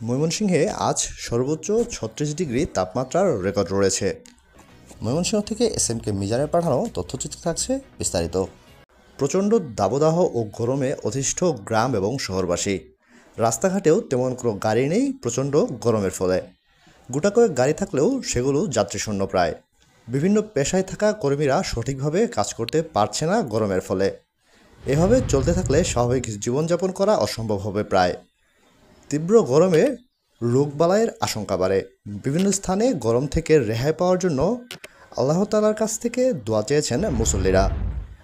ময়মনসিংহে আজ সর্বোচ্চ ৩৬ ডিগ্রি তাপমাত্রার রেকর্ড রয়েছে। ময়মনসিংহ থেকে এসএমকে মিজানের পাঠানো তথ্যচিত্রে থাকছে বিস্তারিত। প্রচণ্ড দাবদাহ ও গরমে অতিষ্ঠ গ্রাম এবং শহরবাসী। রাস্তাঘাটেও তেমন কোনো গাড়ি নেই প্রচণ্ড গরমের ফলে। গোটাকয়েক গাড়ি থাকলেও সেগুলো যাত্রীশূন্য প্রায়। বিভিন্ন পেশায় থাকা কর্মীরা সঠিকভাবে কাজ করতে পারছে না গরমের ফলে। এভাবে চলতে থাকলে স্বাভাবিক জীবনযাপন করা অসম্ভব হবে প্রায়। তীব্র গরমে রোগবালাইয়ের আশঙ্কা বাড়ে। বিভিন্ন স্থানে গরম থেকে রেহাই পাওয়ার জন্য আল্লাহ তাআলার কাছ থেকে দোয়া চেয়েছেন মুসল্লিরা।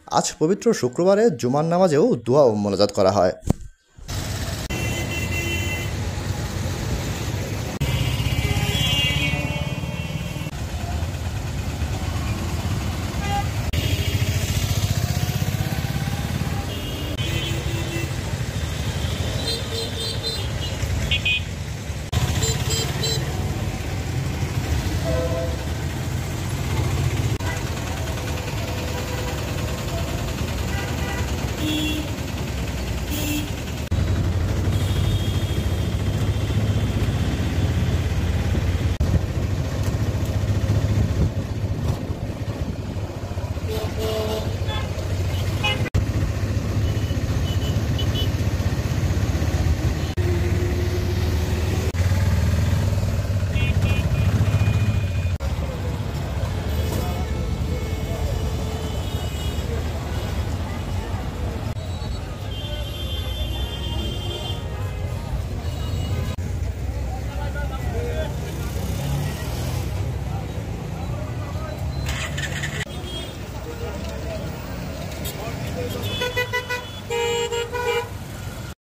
আজ পবিত্র শুক্রবারে জুমার নামাজেও দোয়া ও মোনাজাত করা হয়।